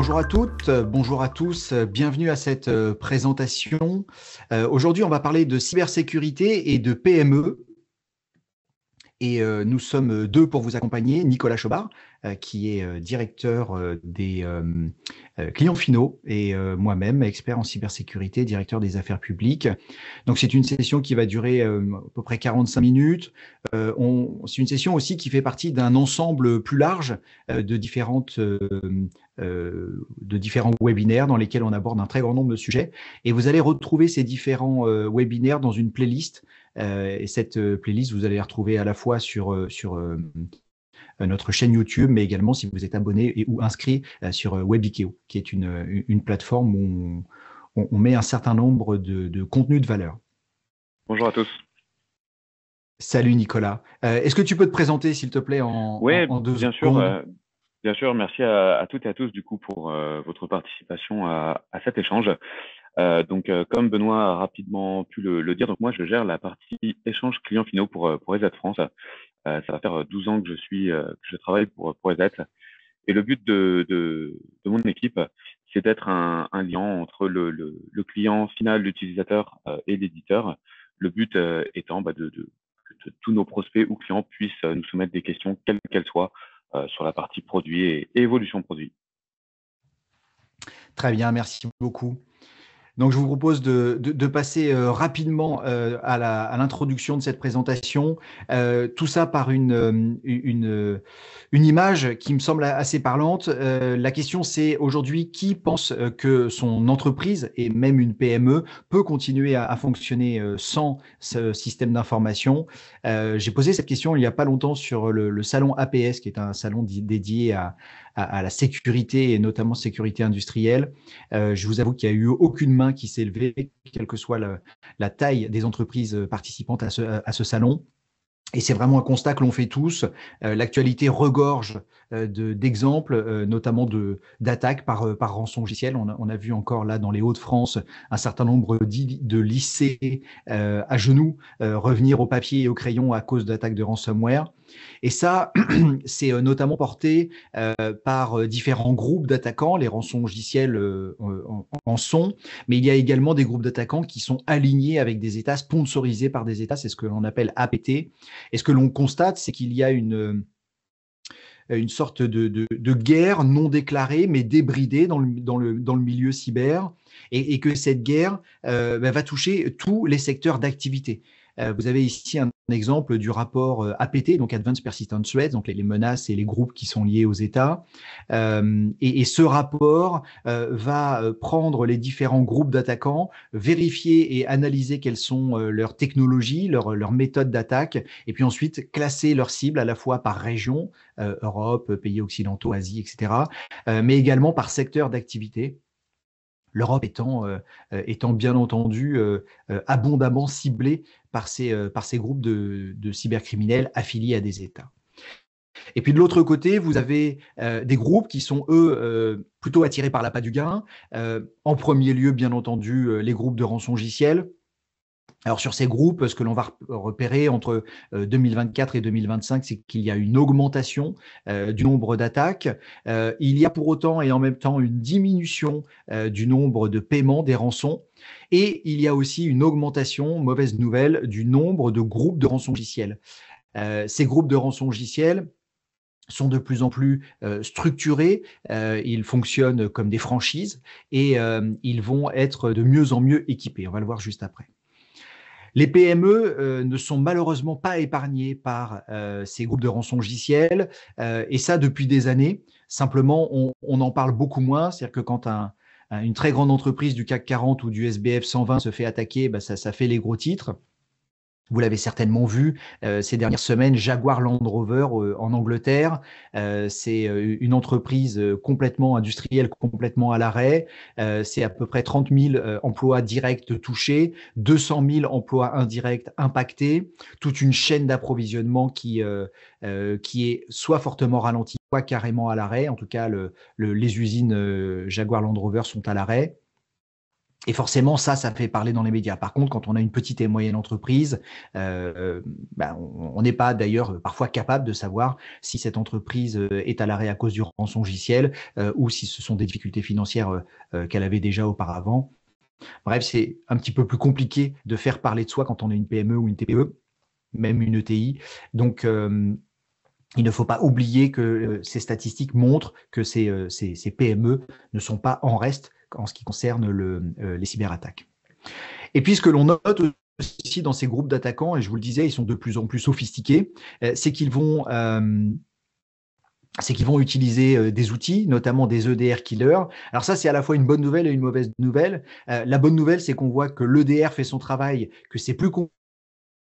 Bonjour à toutes, bonjour à tous, bienvenue à cette présentation. Aujourd'hui, on va parler de cybersécurité et de PME. Et nous sommes deux pour vous accompagner. Nicolas Chobard, qui est directeur des clients finaux, et moi-même, expert en cybersécurité, directeur des affaires publiques. Donc, c'est une session qui va durer à peu près 45 minutes. C'est une session aussi qui fait partie d'un ensemble plus large de différents webinaires dans lesquels on aborde un très grand nombre de sujets. Et vous allez retrouver ces différents webinaires dans une playlist. Et cette playlist, vous allez la retrouver à la fois sur notre chaîne YouTube, mais également si vous êtes abonné ou inscrit sur Webikeo, qui est une plateforme où on met un certain nombre de contenus de valeur. Bonjour à tous. Salut Nicolas. Est-ce que tu peux te présenter, s'il te plaît, Oui, en deux bien secondes? sûr. Merci à toutes et à tous du coup pour votre participation à cet échange. Comme Benoît a rapidement pu le dire, donc moi je gère la partie échange clients finaux pour EZ France. Ça va faire 12 ans que que je travaille pour EZ. Et le but de mon équipe, c'est d'être un lien entre le client final, l'utilisateur et l'éditeur. Le but étant que tous nos prospects ou clients puissent nous soumettre des questions, quelles qu'elles soient, sur la partie produit et évolution produit. Très bien, merci beaucoup. Donc, je vous propose de passer rapidement à l'introduction de cette présentation. Tout ça par une image qui me semble assez parlante. La question, c'est aujourd'hui, qui pense que son entreprise et même une PME peut continuer à fonctionner sans ce système d'information? J'ai posé cette question il n'y a pas longtemps sur le salon APS, qui est un salon dédié à la sécurité et notamment sécurité industrielle. Je vous avoue qu'il n'y a eu aucune main qui s'est levée, quelle que soit la taille des entreprises participantes à ce salon. Et c'est vraiment un constat que l'on fait tous. L'actualité regorge d'exemples, notamment d'attaques par rançongiciel. On a vu encore là dans les Hauts-de-France un certain nombre de lycées à genoux revenir au papier et au crayon à cause d'attaques de ransomware. Et ça, c'est notamment porté par différents groupes d'attaquants. Les rançongiciels en sont, mais il y a également des groupes d'attaquants qui sont alignés avec des États, sponsorisés par des États. C'est ce que l'on appelle APT. Et ce que l'on constate, c'est qu'il y a une sorte de guerre non déclarée, mais débridée dans le milieu cyber, et que cette guerre va toucher tous les secteurs d'activité. Vous avez ici un exemple du rapport APT, donc Advanced Persistent Threats, donc les menaces et les groupes qui sont liés aux États. Et ce rapport va prendre les différents groupes d'attaquants, vérifier et analyser quelles sont leurs technologies, leurs méthodes d'attaque, et puis ensuite classer leurs cibles à la fois par région, Europe, pays occidentaux, Asie, etc., mais également par secteur d'activité. L'Europe étant bien entendu abondamment ciblée par ces groupes de cybercriminels affiliés à des États. Et puis de l'autre côté, vous avez des groupes qui sont, eux, plutôt attirés par l'appât du gain. En premier lieu, bien entendu, les groupes de rançongiciel. Alors sur ces groupes, ce que l'on va repérer entre 2024 et 2025, c'est qu'il y a une augmentation du nombre d'attaques. Il y a pour autant et en même temps une diminution du nombre de paiements des rançons. Et il y a aussi une augmentation, mauvaise nouvelle, du nombre de groupes de rançongiciels. Ces groupes de rançongiciels sont de plus en plus structurés, ils fonctionnent comme des franchises et ils vont être de mieux en mieux équipés. On va le voir juste après. Les PME ne sont malheureusement pas épargnées par ces groupes de rançongiciels, et ça depuis des années. Simplement, on en parle beaucoup moins. C'est-à-dire que quand une très grande entreprise du CAC 40 ou du SBF 120 se fait attaquer, bah ça fait les gros titres. Vous l'avez certainement vu ces dernières semaines, Jaguar Land Rover en Angleterre, c'est une entreprise complètement industrielle, complètement à l'arrêt. C'est à peu près 30 000 emplois directs touchés, 200 000 emplois indirects impactés, toute une chaîne d'approvisionnement qui est soit fortement ralentie, soit carrément à l'arrêt. En tout cas, les usines Jaguar Land Rover sont à l'arrêt. Et forcément, ça fait parler dans les médias. Par contre, quand on a une petite et moyenne entreprise, on n'est pas d'ailleurs parfois capable de savoir si cette entreprise est à l'arrêt à cause du rançongiciel ou si ce sont des difficultés financières qu'elle avait déjà auparavant. Bref, c'est un petit peu plus compliqué de faire parler de soi quand on est une PME ou une TPE, même une ETI. Donc, il ne faut pas oublier que ces statistiques montrent que ces PME ne sont pas en reste en ce qui concerne les cyberattaques. Et puis, ce que l'on note aussi dans ces groupes d'attaquants, et je vous le disais, ils sont de plus en plus sophistiqués, c'est qu'ils vont utiliser des outils, notamment des EDR killers. Alors ça, c'est à la fois une bonne nouvelle et une mauvaise nouvelle. La bonne nouvelle, c'est qu'on voit que l'EDR fait son travail, que c'est plus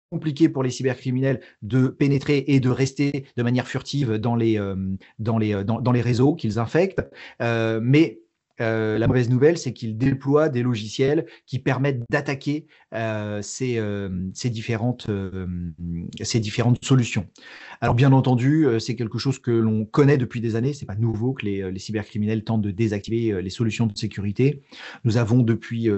compliqué pour les cybercriminels de pénétrer et de rester de manière furtive dans les réseaux qu'ils infectent. Mais la mauvaise nouvelle, c'est qu'ils déploient des logiciels qui permettent d'attaquer ces différentes solutions. Alors bien entendu, c'est quelque chose que l'on connaît depuis des années. C'est pas nouveau que les cybercriminels tentent de désactiver les solutions de sécurité. Nous avons depuis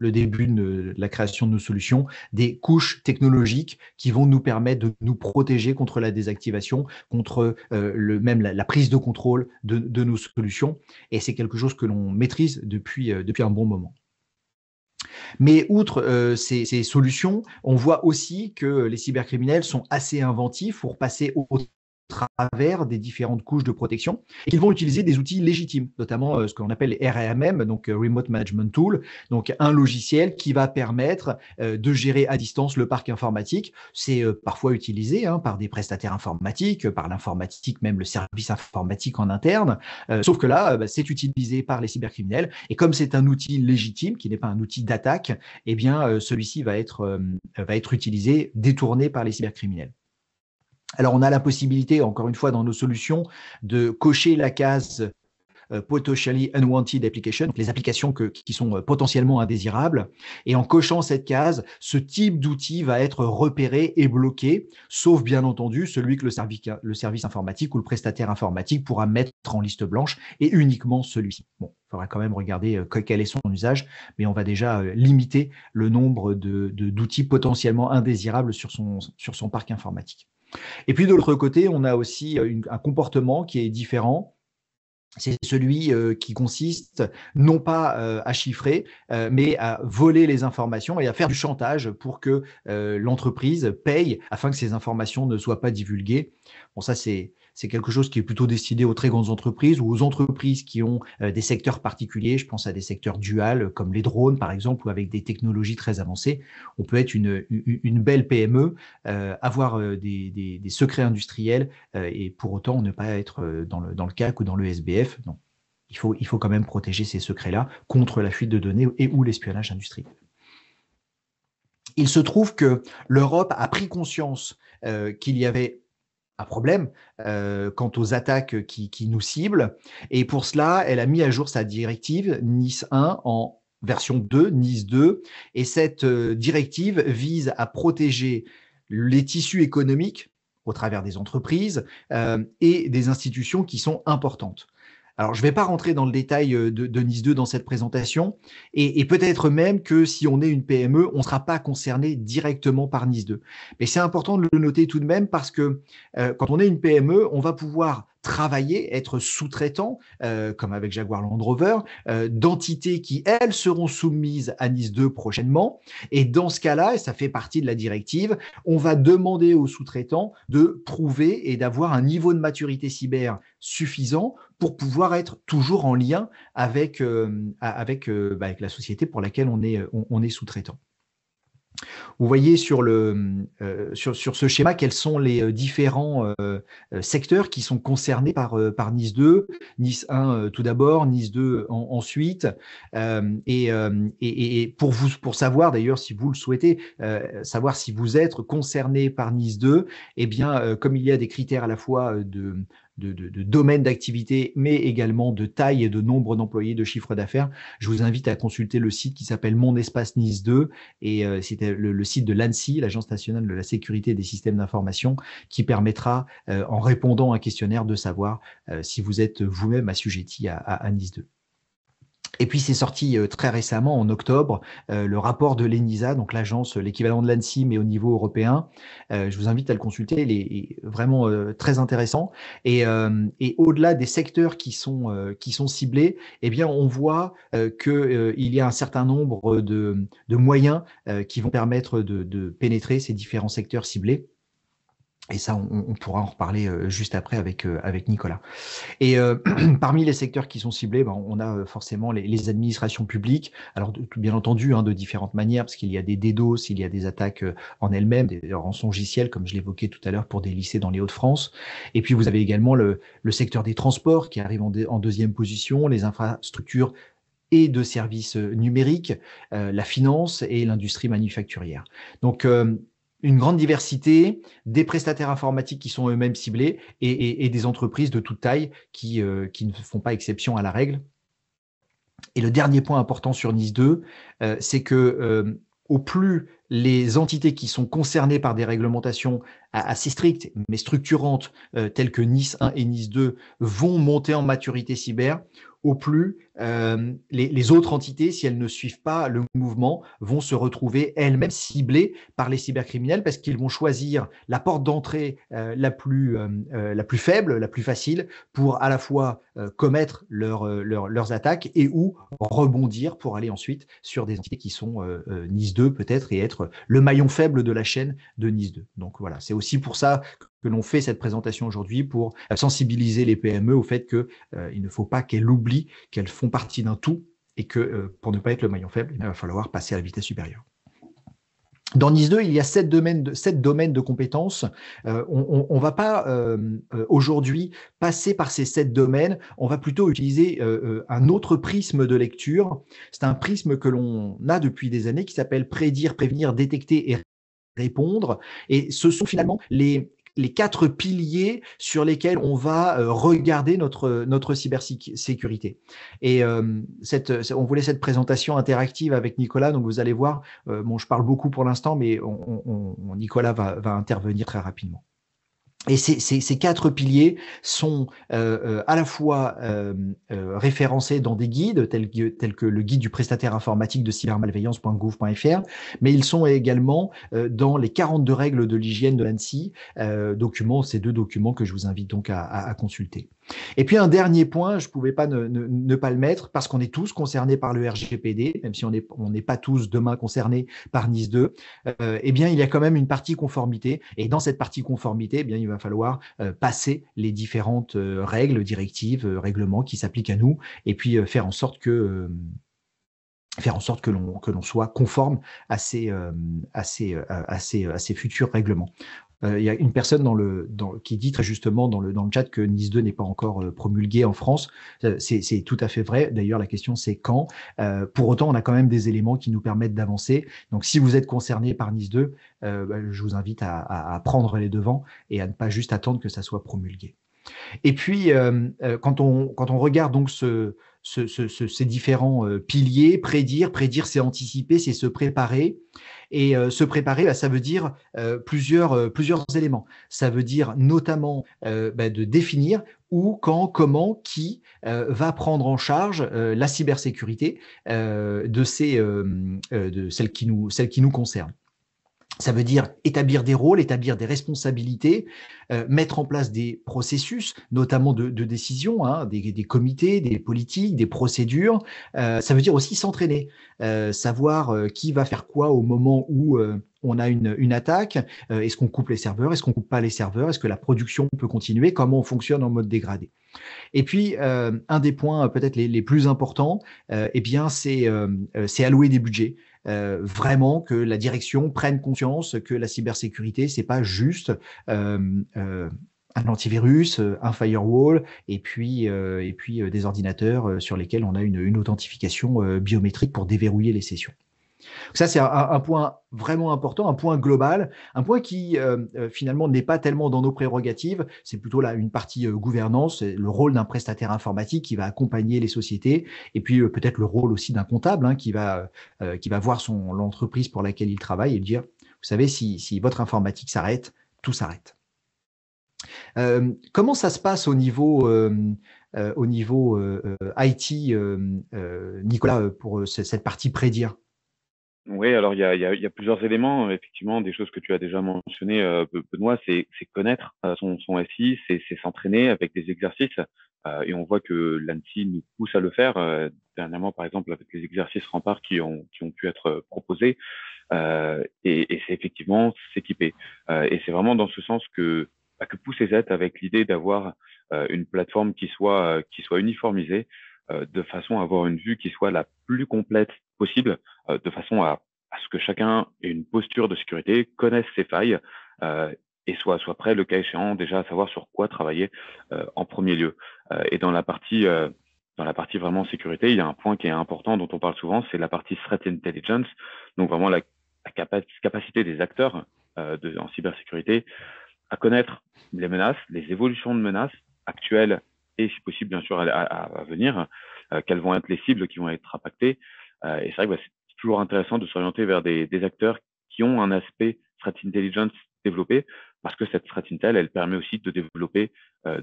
le début de la création de nos solutions, des couches technologiques qui vont nous permettre de nous protéger contre la désactivation, contre même la prise de contrôle de nos solutions. Et c'est quelque chose que l'on maîtrise depuis un bon moment. Mais outre ces solutions, on voit aussi que les cybercriminels sont assez inventifs pour passer au travers des différentes couches de protection et qu'ils vont utiliser des outils légitimes, notamment ce qu'on appelle les RMM, donc Remote Management Tool, donc un logiciel qui va permettre de gérer à distance le parc informatique. C'est parfois utilisé par des prestataires informatiques, par l'informatique, même le service informatique en interne, sauf que là, c'est utilisé par les cybercriminels et comme c'est un outil légitime, qui n'est pas un outil d'attaque, eh bien, celui-ci va être utilisé, détourné par les cybercriminels. Alors, on a la possibilité, encore une fois, dans nos solutions, de cocher la case potentially unwanted application, donc les applications qui sont potentiellement indésirables. Et en cochant cette case, ce type d'outil va être repéré et bloqué, sauf bien entendu celui que le service informatique ou le prestataire informatique pourra mettre en liste blanche, et uniquement celui-ci. Bon, il faudra quand même regarder quel est son usage, mais on va déjà limiter le nombre d'outils potentiellement indésirables sur son parc informatique. Et puis de l'autre côté, on a aussi un comportement qui est différent. C'est celui qui consiste non pas à chiffrer, mais à voler les informations et à faire du chantage pour que l'entreprise paye afin que ces informations ne soient pas divulguées. Bon, ça, c'est quelque chose qui est plutôt destiné aux très grandes entreprises ou aux entreprises qui ont des secteurs particuliers. Je pense à des secteurs duals comme les drones, par exemple, ou avec des technologies très avancées. On peut être une belle PME, avoir des secrets industriels et pour autant ne pas être dans le CAC ou dans le SBF. Non. Il faut quand même protéger ces secrets-là contre la fuite de données et ou l'espionnage industriel. Il se trouve que l'Europe a pris conscience qu'il y avait un problème quant aux attaques qui nous ciblent. Et pour cela, elle a mis à jour sa directive NIS 1 en version 2, NIS 2. Et cette directive vise à protéger les tissus économiques au travers des entreprises et des institutions qui sont importantes. Alors, je ne vais pas rentrer dans le détail de NIS 2 dans cette présentation, et peut-être même que si on est une PME, on ne sera pas concerné directement par NIS 2. Mais c'est important de le noter tout de même parce que quand on est une PME, on va pouvoir travailler, être sous-traitant, comme avec Jaguar Land Rover, d'entités qui, elles, seront soumises à NIS 2 prochainement. Et dans ce cas-là, et ça fait partie de la directive, on va demander aux sous-traitants de prouver et d'avoir un niveau de maturité cyber suffisant pour pouvoir être toujours en lien avec la société pour laquelle on est sous-traitant. Vous voyez sur ce schéma quels sont les différents secteurs qui sont concernés par NIS 2, NIS 1 tout d'abord, NIS 2 ensuite, et pour savoir d'ailleurs si vous le souhaitez, savoir si vous êtes concerné par NIS 2, eh bien comme il y a des critères à la fois de domaine d'activité, mais également de taille et de nombre d'employés, de chiffre d'affaires, je vous invite à consulter le site qui s'appelle Mon Espace NIS 2, et c'était le site de l'ANSSI, l'Agence nationale de la sécurité des systèmes d'information, qui permettra, en répondant à un questionnaire, de savoir si vous êtes vous-même assujetti à NIS 2. Et puis c'est sorti très récemment, en octobre, le rapport de l'ENISA, donc l'agence, l'équivalent de l'ANSSI, mais au niveau européen. Je vous invite à le consulter, il est vraiment très intéressant. Et au-delà des secteurs qui sont ciblés, eh bien, on voit qu'il y a un certain nombre de moyens qui vont permettre de pénétrer ces différents secteurs ciblés. Et ça, on pourra en reparler juste après avec Nicolas. Et parmi les secteurs qui sont ciblés, ben, on a forcément les administrations publiques. Alors, bien entendu, hein, de différentes manières, parce qu'il y a des DDoS, il y a des attaques en elles-mêmes, des rançongiciels, comme je l'évoquais tout à l'heure, pour des lycées dans les Hauts-de-France. Et puis, vous avez également le secteur des transports qui arrive en deuxième position, les infrastructures et de services numériques, la finance et l'industrie manufacturière. Donc, une grande diversité, des prestataires informatiques qui sont eux-mêmes ciblés et des entreprises de toute taille qui ne font pas exception à la règle. Et le dernier point important sur NIS 2, c'est que au plus les entités qui sont concernées par des réglementations assez strictes, mais structurantes, telles que NIS 1 et NIS 2, vont monter en maturité cyber, au plus les autres entités, si elles ne suivent pas le mouvement, vont se retrouver elles-mêmes ciblées par les cybercriminels parce qu'ils vont choisir la porte d'entrée la plus faible, la plus facile, pour à la fois commettre leurs attaques et ou rebondir pour aller ensuite sur des entités qui sont NIS 2 peut-être et être le maillon faible de la chaîne de NIS 2. Donc voilà, c'est aussi pour ça que l'on fait cette présentation aujourd'hui, pour sensibiliser les PME au fait qu'il ne faut pas qu'elles oublient qu'elles font partie d'un tout et que pour ne pas être le maillon faible, il va falloir passer à la vitesse supérieure. Dans NIS 2, il y a 7 domaines de compétences. On ne va pas aujourd'hui passer par ces 7 domaines. On va plutôt utiliser un autre prisme de lecture. C'est un prisme que l'on a depuis des années qui s'appelle prédire, prévenir, détecter et répondre. Et ce sont finalement les 4 piliers sur lesquels on va regarder notre cybersécurité. Et on voulait cette présentation interactive avec Nicolas, donc vous allez voir, je parle beaucoup pour l'instant, mais Nicolas va intervenir très rapidement. Et ces 4 piliers sont à la fois référencés dans des guides tels que le guide du prestataire informatique de cybermalveillance.gouv.fr, mais ils sont également dans les 42 règles de l'hygiène de l'ANSSI, ces 2 documents que je vous invite donc à consulter. Et puis un dernier point, je ne pouvais pas ne pas le mettre, parce qu'on est tous concernés par le RGPD, même si on n'est pas tous demain concernés par NIS 2, eh bien il y a quand même une partie conformité, et dans cette partie conformité, eh bien il va falloir passer les différentes règles, directives, règlements qui s'appliquent à nous, et puis faire en sorte que l'on soit conforme à ces futurs règlements. Il y a une personne qui dit très justement dans le chat que NIS 2 n'est pas encore promulgué en France. C'est tout à fait vrai. D'ailleurs, la question c'est quand. Pour autant, on a quand même des éléments qui nous permettent d'avancer. Donc, si vous êtes concerné par NIS 2, je vous invite à prendre les devants et à ne pas juste attendre que ça soit promulgué. Et puis, quand on regarde donc ces différents piliers, prédire, c'est anticiper, c'est se préparer. Et se préparer, ça veut dire plusieurs éléments. Ça veut dire notamment de définir où, quand, comment, qui va prendre en charge la cybersécurité de celles qui nous concernent. Ça veut dire établir des rôles, établir des responsabilités, mettre en place des processus, notamment de décision, hein, des comités, des politiques, des procédures. Ça veut dire aussi s'entraîner, savoir qui va faire quoi au moment où on a une attaque. Est-ce qu'on coupe les serveurs? Est-ce qu'on coupe pas les serveurs? Est-ce que la production peut continuer? Comment on fonctionne en mode dégradé? Et puis, un des points peut-être les plus importants, eh bien, c'est allouer des budgets. Vraiment que la direction prenne conscience que la cybersécurité, c'est pas juste un antivirus, un firewall, et puis des ordinateurs sur lesquels on a une authentification biométrique pour déverrouiller les sessions. Ça, c'est un point vraiment important, un point global, un point qui finalement n'est pas tellement dans nos prérogatives, c'est plutôt là une partie gouvernance, le rôle d'un prestataire informatique qui va accompagner les sociétés, et puis peut-être le rôle aussi d'un comptable hein, qui va voir l'entreprise pour laquelle il travaille et dire, vous savez, si votre informatique s'arrête, tout s'arrête. Comment ça se passe au niveau au niveau IT, Nicolas, pour cette partie prédire? Oui, alors il y a plusieurs éléments, effectivement, des choses que tu as déjà mentionnées, Benoît, c'est connaître son SI, c'est s'entraîner avec des exercices, et on voit que l'ANSSI nous pousse à le faire. Dernièrement, par exemple, avec les exercices remparts qui ont pu être proposés, et c'est effectivement s'équiper. Et c'est vraiment dans ce sens que pousse EZ avec l'idée d'avoir une plateforme qui soit uniformisée, de façon à avoir une vue qui soit la plus complète possible, de façon à ce que chacun ait une posture de sécurité, connaisse ses failles, et soit prêt, le cas échéant, déjà à savoir sur quoi travailler en premier lieu. Et dans la partie vraiment sécurité, il y a un point qui est important dont on parle souvent, c'est la partie threat intelligence, donc vraiment la capacité des acteurs en cybersécurité à connaître les menaces, les évolutions de menaces actuelles et, si possible, bien sûr, à venir, quelles vont être les cibles qui vont être impactées. Et c'est vrai que c'est toujours intéressant de s'orienter vers des acteurs qui ont un aspect threat intelligence développé, parce que cette threat intel, elle permet aussi de développer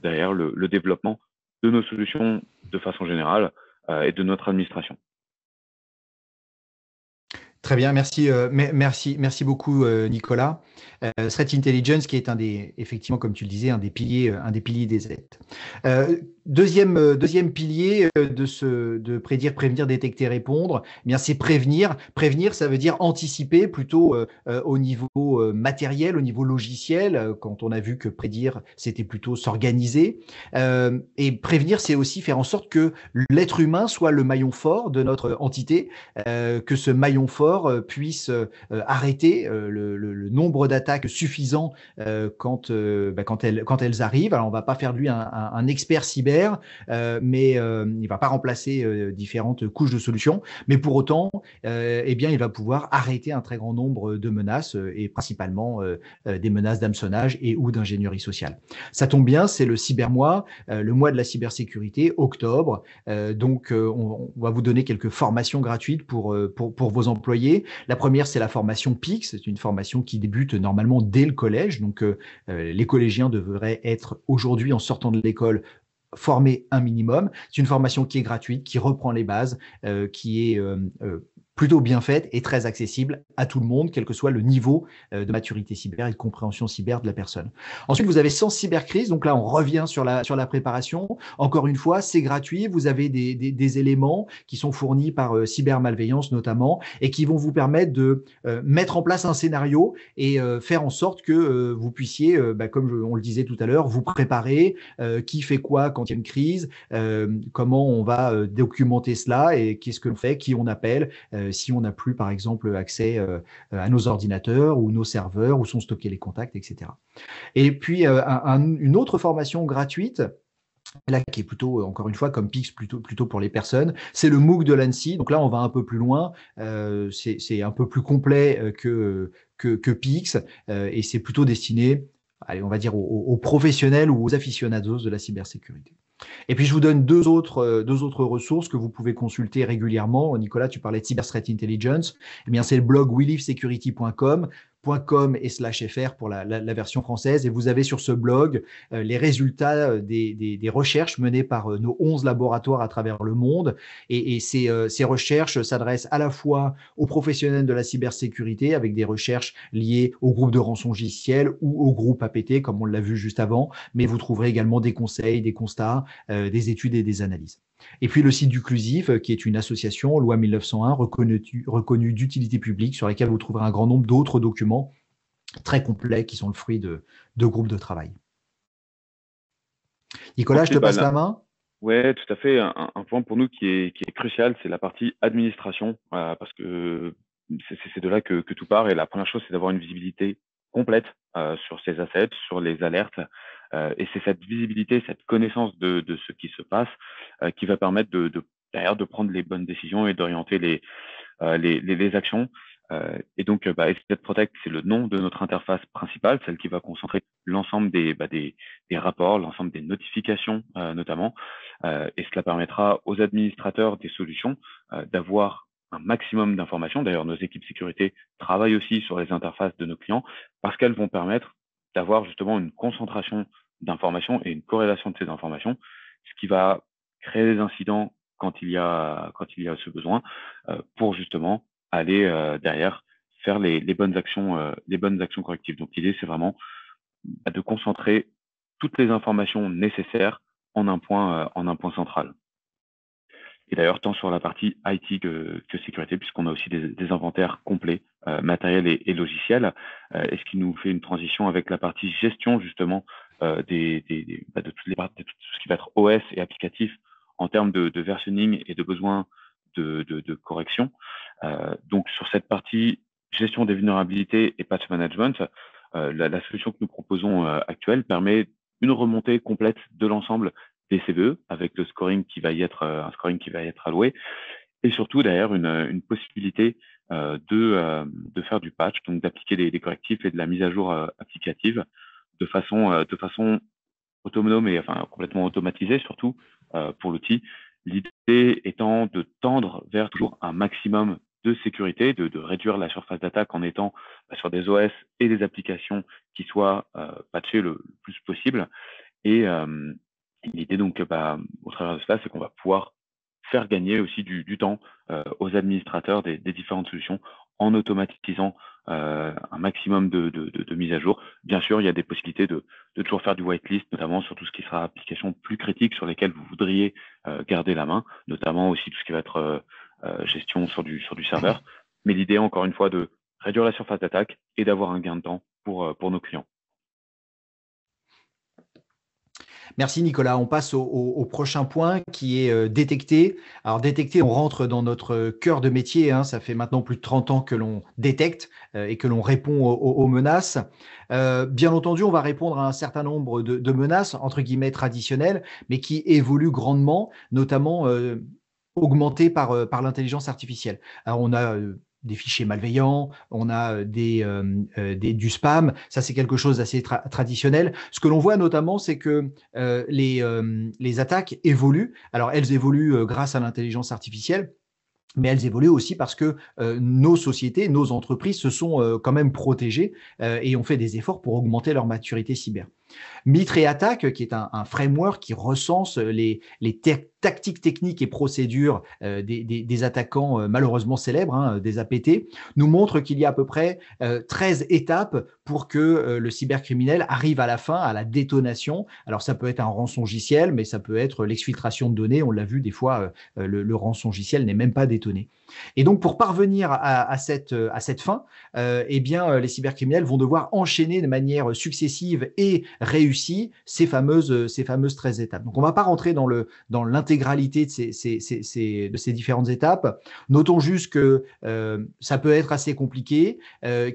derrière le développement de nos solutions de façon générale, et de notre administration. Très bien, merci, merci beaucoup, Nicolas. Threat Intelligence, qui est effectivement, comme tu le disais, un des piliers des Z. Deuxième pilier de prédire, prévenir, détecter, répondre, eh bien, c'est prévenir. Prévenir, ça veut dire anticiper plutôt au niveau matériel, au niveau logiciel, quand on a vu que prédire, c'était plutôt s'organiser. Et prévenir, c'est aussi faire en sorte que l'être humain soit le maillon fort de notre entité, que ce maillon fort puisse arrêter le nombre d'attaques suffisant quand elles arrivent. Alors, on ne va pas faire de lui un expert cyber, mais il ne va pas remplacer différentes couches de solutions. Mais pour autant, eh bien, il va pouvoir arrêter un très grand nombre de menaces, et principalement des menaces d'hameçonnage et ou d'ingénierie sociale. Ça tombe bien, c'est le cybermois, le mois de la cybersécurité, octobre. Donc, on va vous donner quelques formations gratuites pour vos employés. La première, c'est la formation PIX. C'est une formation qui débute normalement dès le collège. Donc, les collégiens devraient être aujourd'hui, en sortant de l'école, formés un minimum. C'est une formation qui est gratuite, qui reprend les bases, qui est plutôt bien faite et très accessible à tout le monde, quel que soit le niveau de maturité cyber et de compréhension cyber de la personne. Ensuite, vous avez Sens Cybercrise. Donc là, on revient sur la préparation. Encore une fois, c'est gratuit. Vous avez des éléments qui sont fournis par Cybermalveillance notamment, et qui vont vous permettre de mettre en place un scénario et faire en sorte que vous puissiez, comme on le disait tout à l'heure, vous préparer, qui fait quoi quand il y a une crise, comment on va documenter cela et qu'est-ce que l'on fait, qui on appelle, si on n'a plus, par exemple, accès à nos ordinateurs ou nos serveurs, où sont stockés les contacts, etc. Et puis, une autre formation gratuite, là, qui est plutôt, encore une fois, comme Pix, plutôt pour les personnes, c'est le MOOC de l'ANSSI. Donc là, on va un peu plus loin. C'est un peu plus complet que Pix, et c'est plutôt destiné, allez, on va dire, aux professionnels ou aux aficionados de la cybersécurité. Et puis, je vous donne deux autres ressources que vous pouvez consulter régulièrement. Nicolas, tu parlais de Cyber Threat Intelligence. Eh bien, c'est le blog welivesecurity.com .com/fr pour la version française. Et vous avez sur ce blog les résultats des recherches menées par nos 11 laboratoires à travers le monde. Et ces recherches s'adressent à la fois aux professionnels de la cybersécurité, avec des recherches liées au groupe de rançongiciel ou au groupe APT, comme on l'a vu juste avant. Mais vous trouverez également des conseils, des constats, des études et des analyses. Et puis le site d'Uclusive, qui est une association, loi 1901, reconnue d'utilité publique, sur laquelle vous trouverez un grand nombre d'autres documents très complets qui sont le fruit de groupes de travail. Nicolas, je te Ensuite, passe la main. ouais, tout à fait. Un point pour nous qui est crucial, c'est la partie administration, parce que c'est de là que tout part. Et la première chose, c'est d'avoir une visibilité complète sur ces assets, sur les alertes. Et c'est cette visibilité, cette connaissance de ce qui se passe, qui va permettre derrière de prendre les bonnes décisions et d'orienter les actions. Et donc, Ethernet Protect, c'est le nom de notre interface principale, celle qui va concentrer l'ensemble des rapports, l'ensemble des notifications notamment. Et cela permettra aux administrateurs des solutions d'avoir un maximum d'informations. D'ailleurs, nos équipes sécurité travaillent aussi sur les interfaces de nos clients, parce qu'elles vont permettre d'avoir justement une concentration d'informations et une corrélation de ces informations ce qui va créer des incidents quand il y a ce besoin, pour justement aller derrière faire les bonnes actions correctives. Donc l'idée, c'est vraiment de concentrer toutes les informations nécessaires en un point central. Et d'ailleurs, tant sur la partie IT que sécurité, puisqu'on a aussi des inventaires complets, matériels et logiciels, et ce qui nous fait une transition avec la partie gestion justement de toutes les parties, de tout ce qui va être OS et applicatif en termes de versionning et de besoins de correction. Donc sur cette partie gestion des vulnérabilités et patch management, la solution que nous proposons actuelle permet une remontée complète de l'ensemble des CVE avec le scoring qui va y être un scoring qui va y être alloué, et surtout derrière une possibilité de faire du patch, donc d'appliquer des correctifs et de la mise à jour applicative de façon autonome et enfin complètement automatisée, surtout pour l'outil. L'idée étant de tendre vers toujours un maximum de sécurité, de réduire la surface d'attaque en étant sur des OS et des applications qui soient patchées le plus possible. Et l'idée donc, au travers de cela, c'est qu'on va pouvoir faire gagner aussi du temps aux administrateurs des différentes solutions en automatisant un maximum de mises à jour. Bien sûr, il y a des possibilités de toujours faire du whitelist, notamment sur tout ce qui sera application plus critique sur lesquelles vous voudriez garder la main, notamment aussi tout ce qui va être gestion sur du serveur. Mais l'idée, encore une fois, de réduire la surface d'attaque et d'avoir un gain de temps pour nos clients. Merci Nicolas. On passe au prochain point qui est détecter. Alors détecter, on rentre dans notre cœur de métier. Ça fait maintenant plus de 30 ans que l'on détecte et que l'on répond aux menaces. Bien entendu, on va répondre à un certain nombre de menaces, entre guillemets, traditionnelles, mais qui évoluent grandement, notamment augmentées par l'intelligence artificielle. Alors on a des fichiers malveillants, on a du spam. Ça, c'est quelque chose d'assez traditionnel. Ce que l'on voit notamment, c'est que les attaques évoluent. Alors, elles évoluent grâce à l'intelligence artificielle, mais elles évoluent aussi parce que nos sociétés, nos entreprises se sont quand même protégées et ont fait des efforts pour augmenter leur maturité cyber. Mitre et Attaque, qui est un framework qui recense les tactiques techniques et procédures des attaquants malheureusement célèbres, des APT, nous montre qu'il y a à peu près 13 étapes pour que le cybercriminel arrive à la fin, à la détonation. Alors ça peut être un rançongiciel, mais ça peut être l'exfiltration de données. On l'a vu, des fois, le rançongiciel n'est même pas détonné. Et donc, pour parvenir à cette fin, eh bien, les cybercriminels vont devoir enchaîner de manière successive et réussie ces fameuses 13 étapes. Donc, on ne va pas rentrer dans l'intégralité de ces différentes étapes. Notons juste que ça peut être assez compliqué,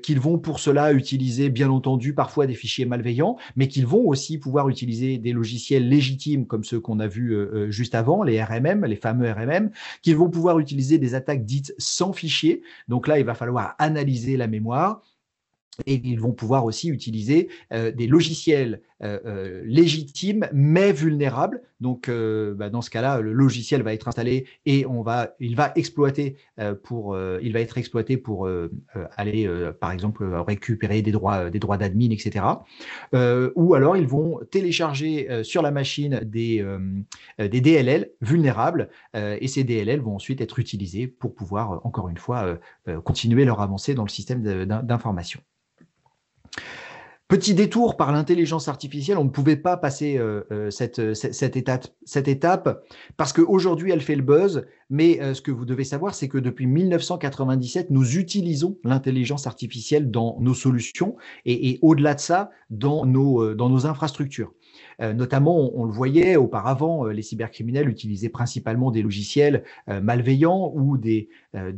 qu'ils vont pour cela utiliser, bien entendu, parfois des fichiers malveillants, mais qu'ils vont aussi pouvoir utiliser des logiciels légitimes comme ceux qu'on a vus juste avant, les RMM, les fameux RMM, qu'ils vont pouvoir utiliser des attaques dites sans fichier. Donc là, il va falloir analyser la mémoire. Et ils vont pouvoir aussi utiliser des logiciels légitimes mais vulnérables. Donc, dans ce cas-là, le logiciel va être installé et il va être exploité pour aller, par exemple, récupérer des droits d'admin, etc. Ou alors, ils vont télécharger sur la machine des DLL vulnérables et ces DLL vont ensuite être utilisés pour pouvoir, encore une fois, continuer leur avancée dans le système d'information. Petit détour par l'intelligence artificielle, on ne pouvait pas passer cette étape parce qu'aujourd'hui, elle fait le buzz, mais ce que vous devez savoir, c'est que depuis 1997, nous utilisons l'intelligence artificielle dans nos solutions et au-delà de ça, dans nos infrastructures. Notamment, on le voyait auparavant, les cybercriminels utilisaient principalement des logiciels malveillants ou des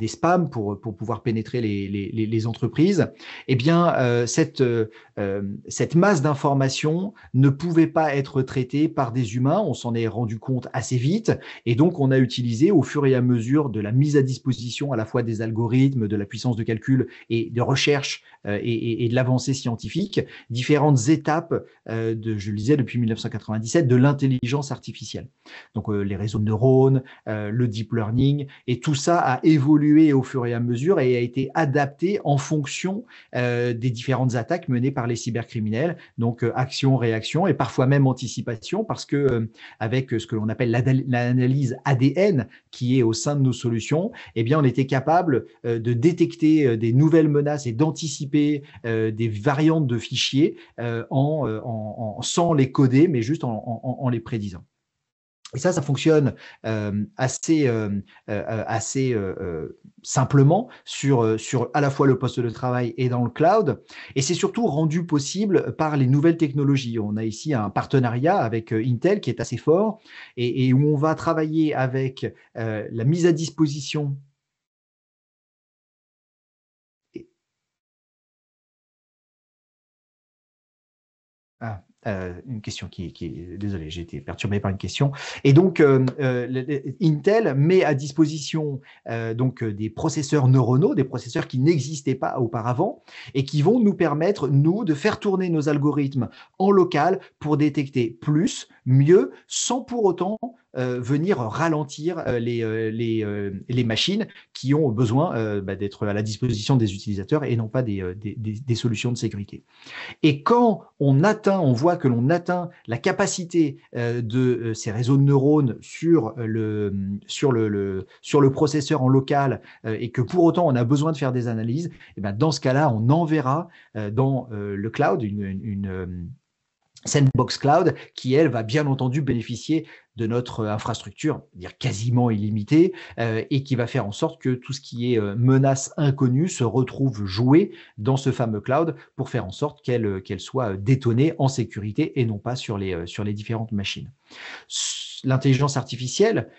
spams pour pouvoir pénétrer les entreprises. Eh bien, cette masse d'informations ne pouvait pas être traitée par des humains. On s'en est rendu compte assez vite. Et donc, on a utilisé au fur et à mesure de la mise à disposition à la fois des algorithmes, de la puissance de calcul et de recherche et de l'avancée scientifique, différentes étapes je le disais, depuis 1997 de l'intelligence artificielle. Donc les réseaux de neurones, le deep learning, et tout ça a évolué au fur et à mesure et a été adapté en fonction des différentes attaques menées par les cybercriminels, donc action, réaction et parfois même anticipation, parce que avec ce que l'on appelle l'analyse ADN qui est au sein de nos solutions, eh bien, on était capable de détecter des nouvelles menaces et d'anticiper des variantes de fichiers sans les coder, mais juste en les prédisant. Et ça fonctionne assez simplement sur à la fois le poste de travail et dans le cloud. Et c'est surtout rendu possible par les nouvelles technologies. On a ici un partenariat avec Intel qui est assez fort et où on va travailler avec la mise à disposition. Ah, une question qui est désolé, j'ai été perturbé par une question. Et donc, Intel met à disposition donc des processeurs neuronaux, des processeurs qui n'existaient pas auparavant et qui vont nous permettre, nous, de faire tourner nos algorithmes en local pour détecter plus, mieux, sans pour autant venir ralentir les machines qui ont besoin d'être à la disposition des utilisateurs et non pas des solutions de sécurité. Et quand on voit que l'on atteint la capacité de ces réseaux de neurones sur le processeur en local et que pour autant on a besoin de faire des analyses, et bien dans ce cas-là, on enverra dans le cloud une Sandbox Cloud, qui, elle, va bien entendu bénéficier de notre infrastructure, dire quasiment illimitée, et qui va faire en sorte que tout ce qui est menace inconnue se retrouve joué dans ce fameux cloud pour faire en sorte qu'elle soit détonnée en sécurité et non pas sur les différentes machines. L'intelligence artificielle,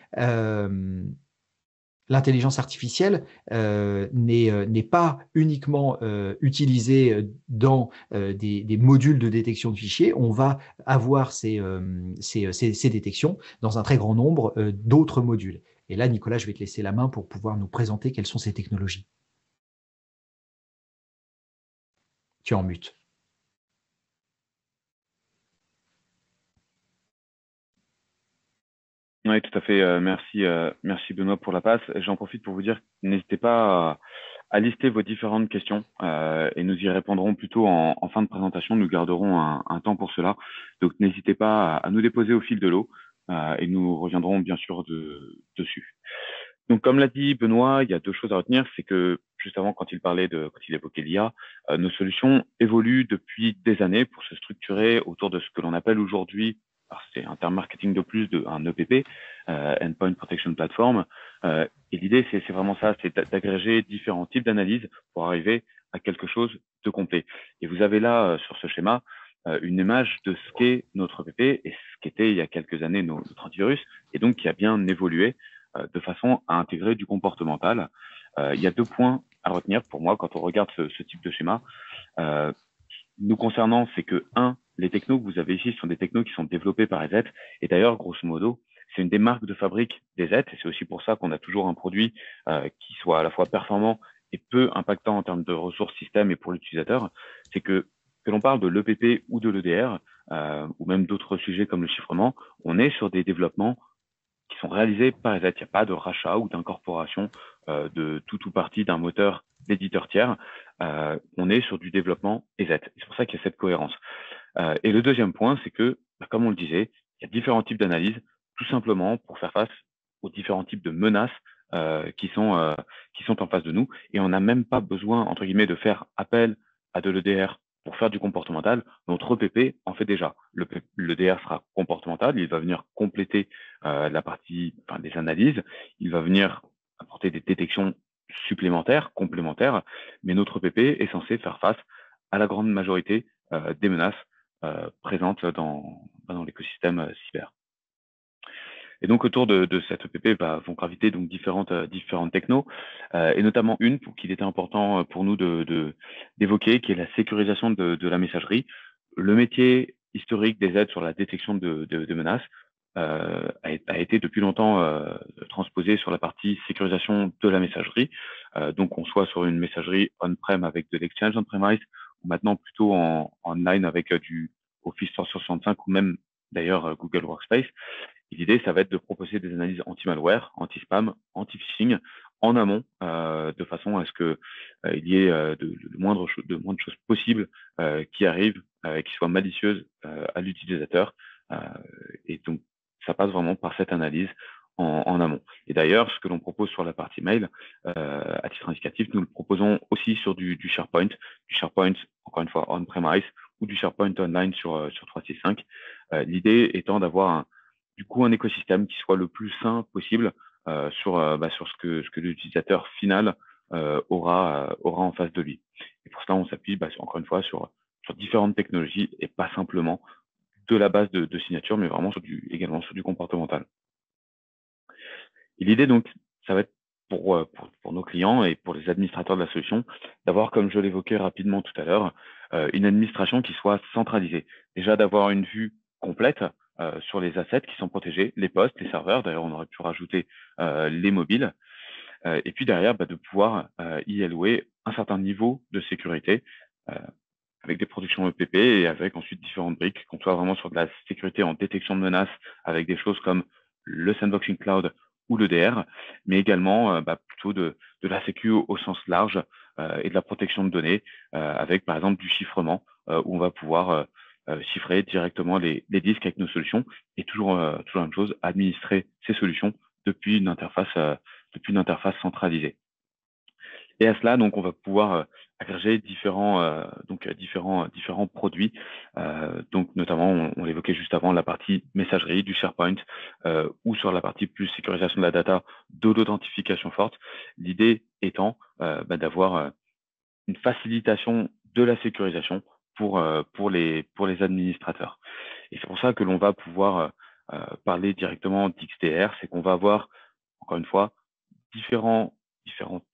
n'est pas uniquement utilisée dans des modules de détection de fichiers. On va avoir ces détections dans un très grand nombre d'autres modules. Et là, Nicolas, je vais te laisser la main pour pouvoir nous présenter quelles sont ces technologies. Tu es en mute. Oui, tout à fait. Merci Benoît pour la passe. J'en profite pour vous dire, n'hésitez pas à lister vos différentes questions et nous y répondrons plutôt en fin de présentation. Nous garderons un temps pour cela. Donc n'hésitez pas à nous déposer au fil de l'eau et nous reviendrons bien sûr dessus. Donc comme l'a dit Benoît, il y a deux choses à retenir. C'est que juste avant, quand il évoquait l'IA, nos solutions évoluent depuis des années pour se structurer autour de ce que l'on appelle aujourd'hui, c'est un terme marketing de plus, un EPP, Endpoint Protection Platform. Et l'idée, c'est vraiment ça, c'est d'agréger différents types d'analyses pour arriver à quelque chose de complet. Et vous avez là, sur ce schéma, une image de ce qu'est notre EPP et ce qu'était il y a quelques années notre antivirus, et donc qui a bien évolué de façon à intégrer du comportemental. Il y a deux points à retenir pour moi quand on regarde ce type de schéma. Nous concernant, c'est que, les technos que vous avez ici sont des technos qui sont développés par EZ. Et d'ailleurs, grosso modo, c'est une des marques de fabrique d'EZ. Et c'est aussi pour ça qu'on a toujours un produit qui soit à la fois performant et peu impactant en termes de ressources système et pour l'utilisateur. C'est que l'on parle de l'EPP ou de l'EDR, ou même d'autres sujets comme le chiffrement, on est sur des développements qui sont réalisés par EZ. Il n'y a pas de rachat ou d'incorporation de tout ou partie d'un moteur d'éditeur tiers. On est sur du développement EZ. C'est pour ça qu'il y a cette cohérence. Et le deuxième point, c'est que, comme on le disait, il y a différents types d'analyses, tout simplement pour faire face aux différents types de menaces qui sont en face de nous. Et on n'a même pas besoin, entre guillemets, de faire appel à de l'EDR pour faire du comportemental. Notre EPP en fait déjà. L'EDR sera comportemental, il va venir compléter la partie des analyses, il va venir apporter des détections supplémentaires, complémentaires, mais notre EPP est censé faire face à la grande majorité des menaces présentes dans l'écosystème cyber. Et donc autour de cette EPP vont graviter donc différentes technos, et notamment une qu'il était important pour nous d'évoquer, qui est la sécurisation de la messagerie. Le métier historique des aides sur la détection de menaces a été depuis longtemps transposé sur la partie sécurisation de la messagerie. Donc qu'on soit sur une messagerie on-prem avec de l'exchange on-premise, ou maintenant plutôt en online avec du Office 365 ou même d'ailleurs Google Workspace. Et l'idée, ça va être de proposer des analyses anti-malware, anti-spam, anti-phishing en amont, de façon à ce que il y ait de moindres choses possibles qui arrivent et qui soient malicieuses à l'utilisateur. Euh, et donc, ça passe vraiment par cette analyse en amont. Et d'ailleurs, ce que l'on propose sur la partie mail, à titre indicatif, nous le proposons aussi sur du SharePoint, encore une fois, on-premise, ou du SharePoint online sur 365. L'idée étant d'avoir du coup un écosystème qui soit le plus sain possible sur ce que l'utilisateur final aura en face de lui. Et pour cela, on s'appuie encore une fois sur différentes technologies et pas simplement de la base de signature, mais vraiment également sur du comportemental. Et l'idée donc, ça va être pour nos clients et pour les administrateurs de la solution, d'avoir, comme je l'évoquais rapidement tout à l'heure, une administration qui soit centralisée. Déjà d'avoir une vue complète sur les assets qui sont protégés, les postes, les serveurs. D'ailleurs, on aurait pu rajouter les mobiles. Et puis derrière, de pouvoir y allouer un certain niveau de sécurité euh, avec des productions EPP et avec ensuite différentes briques, qu'on soit vraiment sur de la sécurité en détection de menaces avec des choses comme le Sandboxing Cloud ou l'EDR, mais également plutôt de la sécu au sens large et de la protection de données avec par exemple du chiffrement où on va pouvoir chiffrer directement les disques avec nos solutions et toujours la même chose, administrer ces solutions depuis une interface centralisée. Et à cela, donc, on va pouvoir agréger différents produits. Donc, notamment, on l'évoquait juste avant, la partie messagerie du SharePoint ou sur la partie plus sécurisation de la data, de l'authentification forte. L'idée étant d'avoir une facilitation de la sécurisation pour les administrateurs. Et c'est pour ça que l'on va pouvoir parler directement d'XDR, c'est qu'on va avoir, encore une fois, différents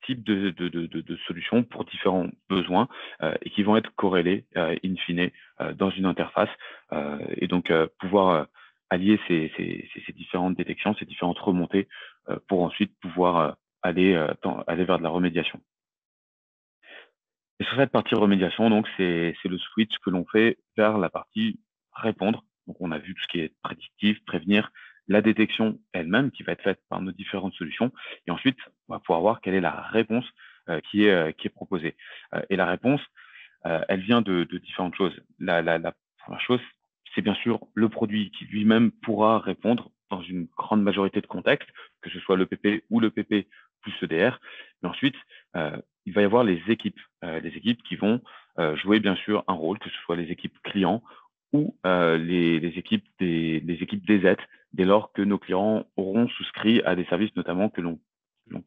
types de solutions pour différents besoins et qui vont être corrélés in fine dans une interface et donc pouvoir allier ces différentes détections, ces différentes remontées pour ensuite pouvoir aller vers de la remédiation. Et sur cette partie remédiation, donc c'est le switch que l'on fait vers la partie répondre. Donc on a vu tout ce qui est prédictif, prévenir, la détection elle-même qui va être faite par nos différentes solutions. Et ensuite, on va pouvoir voir quelle est la réponse qui est proposée. Et la réponse, elle vient de différentes choses. La première chose, c'est bien sûr le produit qui lui-même pourra répondre dans une grande majorité de contextes, que ce soit le PP ou le PP plus EDR. Mais ensuite, il va y avoir les équipes qui vont jouer bien sûr un rôle, que ce soit les équipes clients ou les équipes DZ, dès lors que nos clients auront souscrit à des services notamment que l'on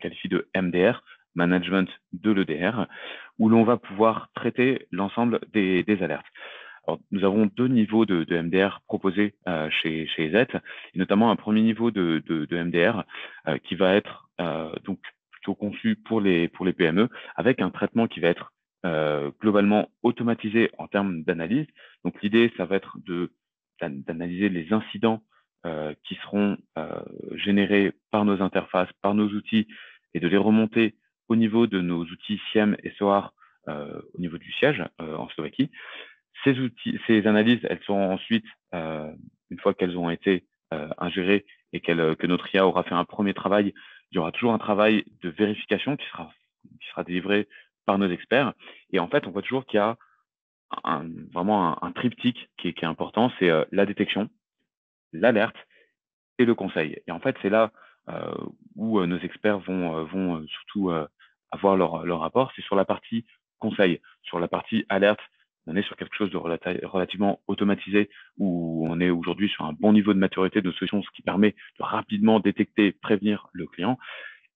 qualifie de MDR, Management de l'EDR, où l'on va pouvoir traiter l'ensemble des alertes. Alors, nous avons deux niveaux de MDR proposés chez Z, et notamment un premier niveau de MDR qui va être donc plutôt conçu pour les PME, avec un traitement qui va être globalement automatisé en termes d'analyse. Donc l'idée, ça va être d'analyser les incidents qui seront générés par nos interfaces, par nos outils, et de les remonter au niveau de nos outils SIEM et SOAR au niveau du siège en Slovaquie. Ces analyses, elles sont ensuite, une fois qu'elles ont été ingérées et que notre IA aura fait un premier travail, il y aura toujours un travail de vérification qui sera délivré par nos experts. Et en fait, on voit toujours qu'il y a vraiment un triptyque qui est important, c'est la détection, l'alerte et le conseil. Et en fait, c'est là où nos experts vont surtout avoir leur rapport, c'est sur la partie conseil. Sur la partie alerte, on est sur quelque chose de relativement automatisé, où on est aujourd'hui sur un bon niveau de maturité de solution, ce qui permet de rapidement détecter, prévenir le client.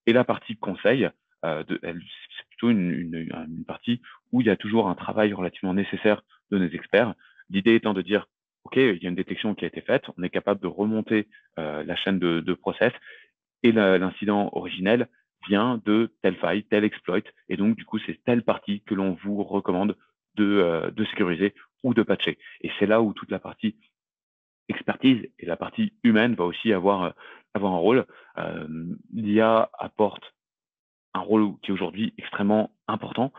Et la partie conseil, c'est plutôt une partie où il y a toujours un travail relativement nécessaire de nos experts. L'idée étant de dire, OK, il y a une détection qui a été faite, on est capable de remonter la chaîne de process, et l'incident originel vient de telle faille, tel exploit, et donc du coup, c'est telle partie que l'on vous recommande de sécuriser ou de patcher. Et c'est là où toute la partie expertise et la partie humaine va aussi avoir un rôle. L'IA apporte un rôle qui est aujourd'hui extrêmement important,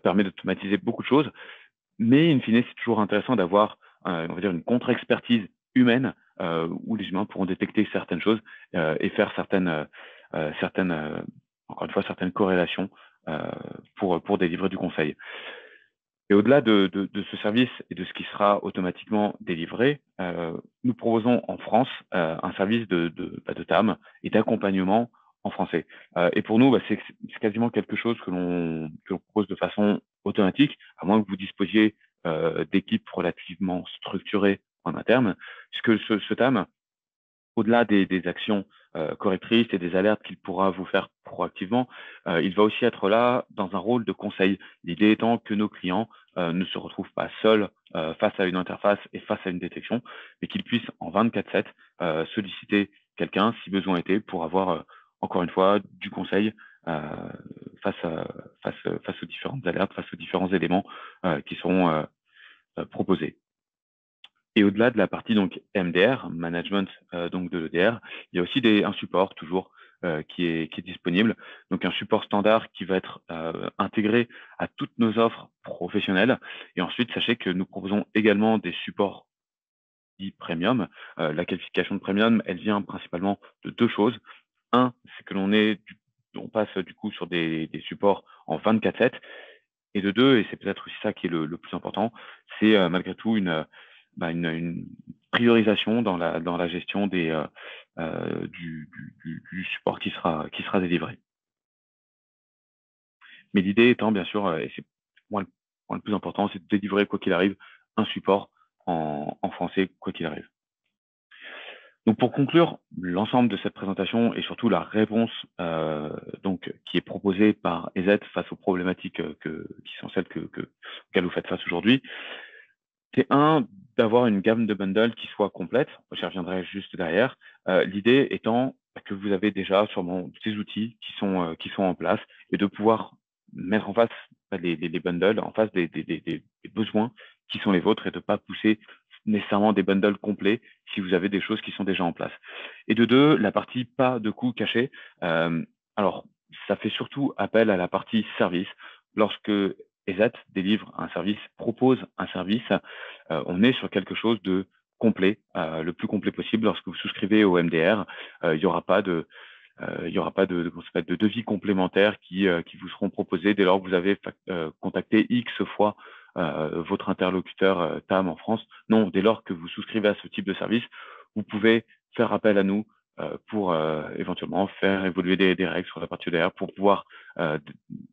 permet d'automatiser beaucoup de choses, mais in fine, c'est toujours intéressant d'avoir on va dire une contre-expertise humaine où les humains pourront détecter certaines choses et faire encore une fois, certaines corrélations pour délivrer du conseil. Et au-delà de ce service et de ce qui sera automatiquement délivré, nous proposons en France un service de TAM et d'accompagnement en français. Et pour nous, c'est quasiment quelque chose que l'on propose de façon automatique, à moins que vous disposiez d'équipes relativement structurées en interne, puisque ce TAM, au-delà des actions correctrices et des alertes qu'il pourra vous faire proactivement, il va aussi être là dans un rôle de conseil. L'idée étant que nos clients ne se retrouvent pas seuls face à une interface et face à une détection, mais qu'ils puissent en 24/7 solliciter quelqu'un si besoin était pour avoir encore une fois du conseil euh, face aux différentes alertes, face aux différents éléments qui sont proposés. Et au-delà de la partie donc MDR, management donc de l'EDR, il y a aussi un support toujours qui est disponible. Donc un support standard qui va être intégré à toutes nos offres professionnelles. Et ensuite, sachez que nous proposons également des supports dits premium. La qualification de premium, elle vient principalement de deux choses. Un, c'est que on passe du coup sur des supports en 24/7. Et de deux, et c'est peut-être aussi ça qui est le plus important, c'est malgré tout une priorisation dans la gestion du support qui sera délivré. Mais l'idée étant, bien sûr, et c'est moi le point le plus important, c'est de délivrer, quoi qu'il arrive, un support en français, quoi qu'il arrive. Donc pour conclure l'ensemble de cette présentation et surtout la réponse donc qui est proposée par EZ face aux problématiques qui sont celles auxquelles vous faites face aujourd'hui, c'est d'avoir une gamme de bundles qui soit complète. J'y reviendrai juste derrière. L'idée étant que vous avez déjà sûrement ces outils qui sont en place et de pouvoir mettre en face les bundles, en face des besoins qui sont les vôtres et de ne pas pousser nécessairement des bundles complets si vous avez des choses qui sont déjà en place. Et de deux, la partie pas de coûts cachés. Alors, ça fait surtout appel à la partie service. Lorsque ESAT délivre un service, propose un service, on est sur quelque chose de complet, le plus complet possible. Lorsque vous souscrivez au MDR, il n'y aura pas de devis complémentaires qui vous seront proposés dès lors que vous avez contacté X fois votre interlocuteur TAM en France. Non, dès lors que vous souscrivez à ce type de service, vous pouvez faire appel à nous pour éventuellement faire évoluer des règles sur la partie EDR pour pouvoir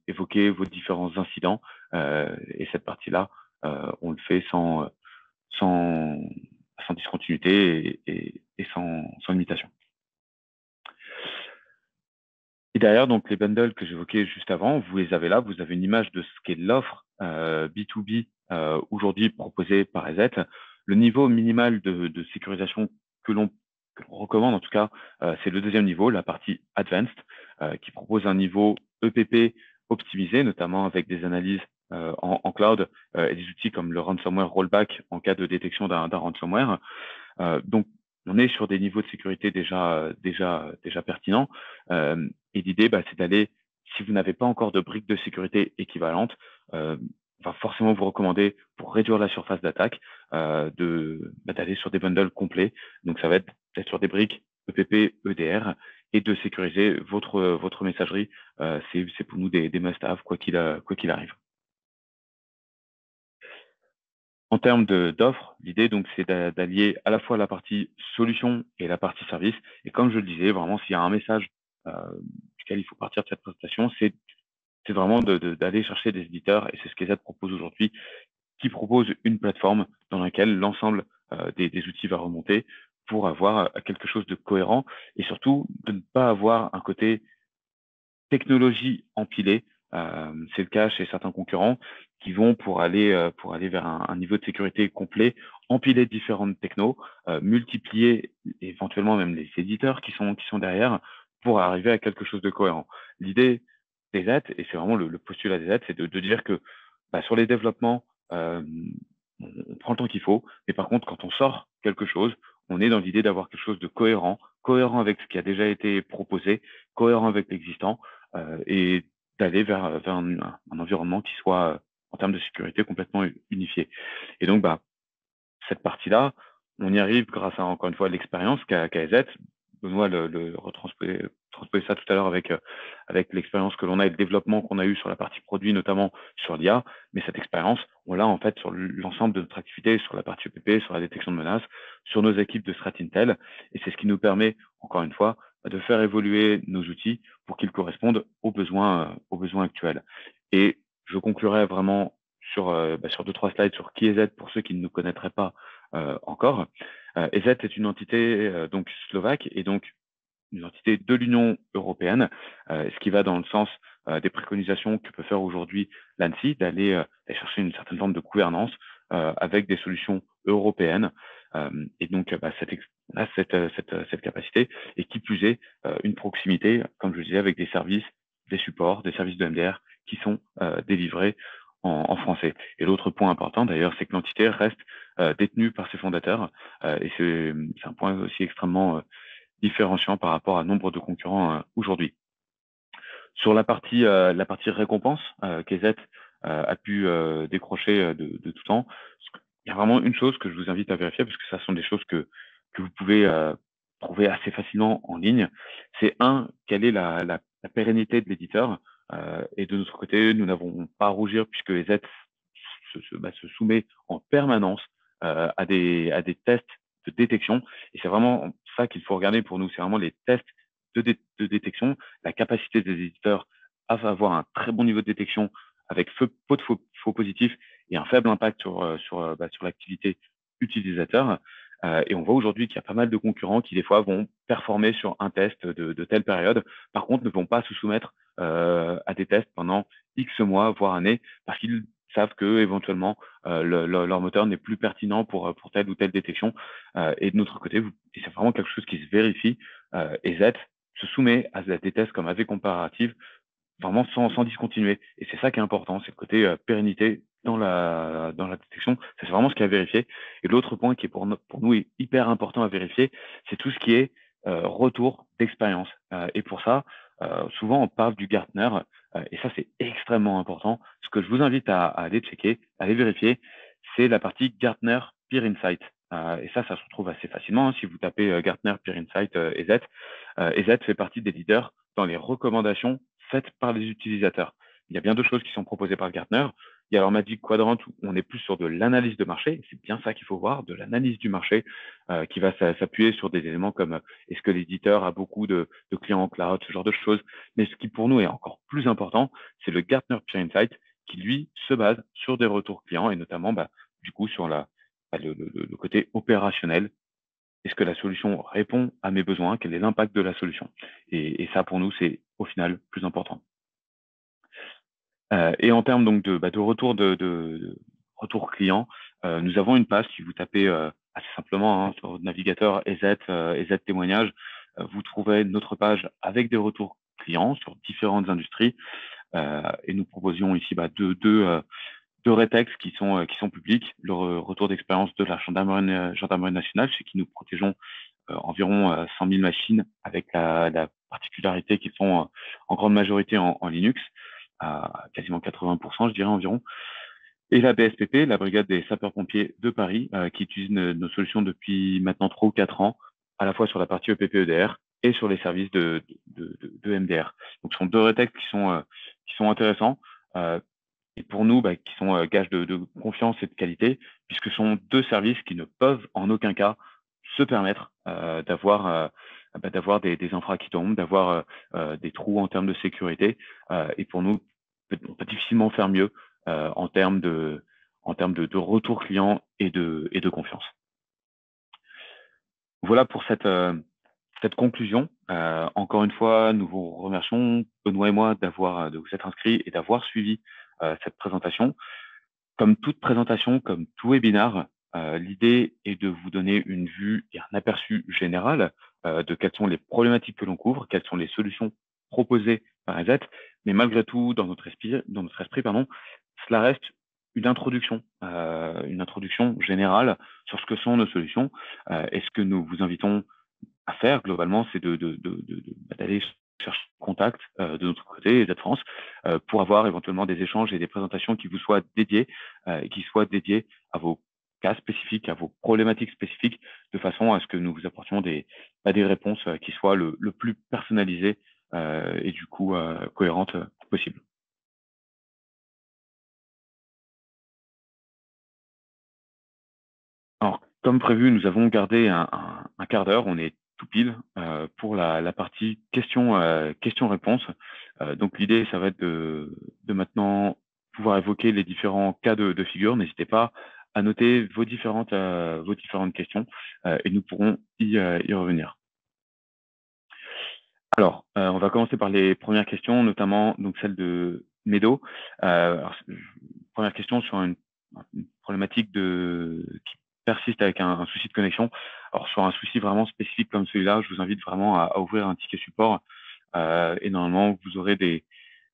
évoquer vos différents incidents. Et cette partie-là, on le fait sans discontinuité et sans limitation. Et derrière, donc les bundles que j'évoquais juste avant, vous les avez là, vous avez une image de ce qu'est l'offre B2B aujourd'hui proposée par EZ. Le niveau minimal de sécurisation que l'on recommande, en tout cas, c'est le deuxième niveau, la partie Advanced, qui propose un niveau EPP optimisé, notamment avec des analyses en cloud et des outils comme le ransomware rollback en cas de détection d'un ransomware. Donc, on est sur des niveaux de sécurité déjà pertinents. Et l'idée, c'est d'aller, si vous n'avez pas encore de briques de sécurité équivalentes, va forcément vous recommander, pour réduire la surface d'attaque, d'aller sur des bundles complets. Donc, ça va être peut-être sur des briques EPP, EDR, et de sécuriser votre messagerie. C'est pour nous des must-have, quoi qu'il arrive. En termes d'offres, l'idée, donc, c'est d'allier à la fois la partie solution et la partie service. Et comme je le disais, vraiment, s'il y a un message duquel il faut partir de cette présentation, c'est vraiment d'aller chercher des éditeurs, et c'est ce qu'EZ propose aujourd'hui, qui propose une plateforme dans laquelle l'ensemble des outils va remonter pour avoir quelque chose de cohérent et surtout de ne pas avoir un côté technologie empilée. C'est le cas chez certains concurrents qui vont pour aller vers un niveau de sécurité complet, empiler différentes technos, multiplier éventuellement même les éditeurs qui sont derrière pour arriver à quelque chose de cohérent. L'idée des Z, et c'est vraiment le postulat des Z, c'est de dire que sur les développements, on prend le temps qu'il faut, mais par contre, quand on sort quelque chose, on est dans l'idée d'avoir quelque chose de cohérent avec ce qui a déjà été proposé, cohérent avec l'existant, et d'aller vers un environnement qui soit, en termes de sécurité, complètement unifié. Et donc, cette partie-là, on y arrive grâce à, encore une fois, l'expérience qu'a EZ. Benoît le transposait ça tout à l'heure avec l'expérience que l'on a et le développement qu'on a eu sur la partie produit, notamment sur l'IA. Mais cette expérience, on l'a en fait sur l'ensemble de notre activité, sur la partie EPP, sur la détection de menaces, sur nos équipes de Strat Intel. Et c'est ce qui nous permet, encore une fois, de faire évoluer nos outils pour qu'ils correspondent aux besoins actuels. Et je conclurai vraiment sur 2-3 slides sur qui est Z pour ceux qui ne nous connaîtraient pas encore. EZ est une entité donc slovaque et donc une entité de l'Union européenne, ce qui va dans le sens des préconisations que peut faire aujourd'hui l'ANSSI, d'aller chercher une certaine forme de gouvernance avec des solutions européennes. Et donc, cette capacité, et qui plus est, une proximité, comme je le disais, avec des services, des supports, des services de MDR qui sont délivrés en français. Et l'autre point important, d'ailleurs, c'est que l'entité reste détenue par ses fondateurs. Et c'est un point aussi extrêmement différenciant par rapport à nombre de concurrents aujourd'hui. Sur la partie récompense qu'EZ a pu décrocher de tout temps, il y a vraiment une chose que je vous invite à vérifier, parce que ça sont des choses que vous pouvez trouver assez facilement en ligne. C'est quelle est la pérennité de l'éditeur. Et de notre côté, nous n'avons pas à rougir puisque EZ se soumet en permanence à des tests de détection. Et c'est vraiment ça qu'il faut regarder pour nous. C'est vraiment les tests de détection, la capacité des éditeurs à avoir un très bon niveau de détection avec peu de faux positifs et un faible impact sur l'activité utilisateur. Et on voit aujourd'hui qu'il y a pas mal de concurrents qui, des fois, vont performer sur un test de telle période. Par contre, ne vont pas se soumettre à des tests pendant X mois, voire années, parce qu'ils savent que éventuellement leur moteur n'est plus pertinent pour telle ou telle détection. Et de notre côté, et c'est vraiment quelque chose qui se vérifie. EZ se soumet à des tests comme AV comparative, vraiment sans discontinuer. Et c'est ça qui est important, c'est le côté pérennité dans la détection. C'est vraiment ce qui est à vérifier. Et l'autre point qui est pour nous est hyper important à vérifier, c'est tout ce qui est retour d'expérience. Et pour ça, souvent on parle du Gartner, et ça c'est extrêmement important. Ce que je vous invite à aller checker, à aller vérifier, c'est la partie Gartner Peer Insight. Et ça se retrouve assez facilement hein, si vous tapez Gartner Peer Insight EZ. EZ fait partie des leaders dans les recommandations faites par les utilisateurs. Il y a bien deux choses qui sont proposées par Gartner. Il y a leur Magic Quadrant où on est plus sur de l'analyse de marché. C'est bien ça qu'il faut voir, de l'analyse du marché qui va s'appuyer sur des éléments comme est-ce que l'éditeur a beaucoup de clients en cloud, ce genre de choses. Mais ce qui pour nous est encore plus important, c'est le Gartner Peer Insight qui lui se base sur des retours clients et notamment du coup sur le côté opérationnel. Est-ce que la solution répond à mes besoins? Quel est l'impact de la solution? Et ça, pour nous, c'est au final plus important. Et en termes donc de retour retour client, nous avons une page. Si vous tapez assez simplement hein, sur votre navigateur EZ témoignages, vous trouverez notre page avec des retours clients sur différentes industries. Et nous proposions ici deux rétex qui sont publics, le retour d'expérience de la gendarmerie nationale, chez qui nous protégeons environ 100 000 machines avec la particularité qu'ils sont en grande majorité en Linux, à quasiment 80%, je dirais environ. Et la BSPP, la Brigade des sapeurs-pompiers de Paris, qui utilise nos solutions depuis maintenant 3 ou 4 ans, à la fois sur la partie EPP-EDR et sur les services de MDR. Donc, ce sont deux rétex qui sont intéressants. Et pour nous, qui sont gages de confiance et de qualité, puisque ce sont deux services qui ne peuvent en aucun cas se permettre d'avoir des infras qui tombent, d'avoir des trous en termes de sécurité. Et pour nous, on peut difficilement faire mieux en termes de retour client et de confiance. Voilà pour cette conclusion. Encore une fois, nous vous remercions, Benoît et moi, de vous être inscrits et d'avoir suivi cette présentation. Comme toute présentation, comme tout webinaire, l'idée est de vous donner une vue et un aperçu général de quelles sont les problématiques que l'on couvre, quelles sont les solutions proposées par EZ, mais malgré tout, dans notre esprit, cela reste une introduction générale sur ce que sont nos solutions. Et ce que nous vous invitons à faire globalement, c'est d'aller chercher contact de notre côté, EZ France, pour avoir éventuellement des échanges et des présentations qui vous soient dédiées, qui soient dédiées à vos cas spécifiques, à vos problématiques spécifiques, de façon à ce que nous vous apportions des réponses qui soient le plus personnalisées et du coup cohérentes possible. Alors, comme prévu, nous avons gardé un quart d'heure, on est tout pile pour la partie questions-réponses. Donc l'idée, ça va être de maintenant pouvoir évoquer les différents cas de figure. N'hésitez pas à noter vos différentes questions et nous pourrons y revenir. Alors, on va commencer par les premières questions, notamment donc celle de Medo. Première question sur une problématique qui persiste avec un souci de connexion. Alors, sur un souci vraiment spécifique comme celui-là, je vous invite vraiment à ouvrir un ticket support et normalement, vous aurez des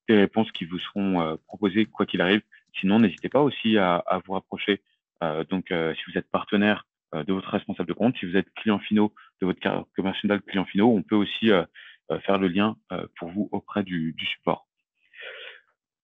réponses qui vous seront proposées quoi qu'il arrive. Sinon, n'hésitez pas aussi à vous rapprocher. Si vous êtes partenaire de votre responsable de compte, si vous êtes client finaux de votre commercial client finaux, on peut aussi faire le lien pour vous auprès du support.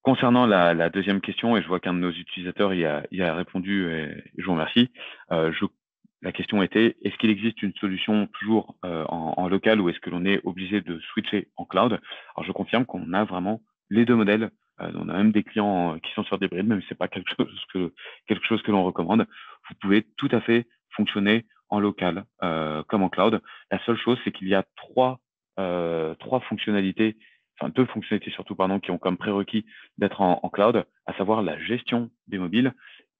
Concernant la deuxième question, et je vois qu'un de nos utilisateurs y a répondu, et je vous remercie. La question était, est-ce qu'il existe une solution toujours en local ou est-ce que l'on est obligé de switcher en cloud? Alors, je confirme qu'on a vraiment les deux modèles. On a même des clients qui sont sur des hybrides, même si c'est pas quelque chose que l'on recommande. Vous pouvez tout à fait fonctionner en local comme en cloud. La seule chose, c'est qu'il y a trois fonctionnalités, enfin deux fonctionnalités surtout, pardon, qui ont comme prérequis d'être en cloud, à savoir la gestion des mobiles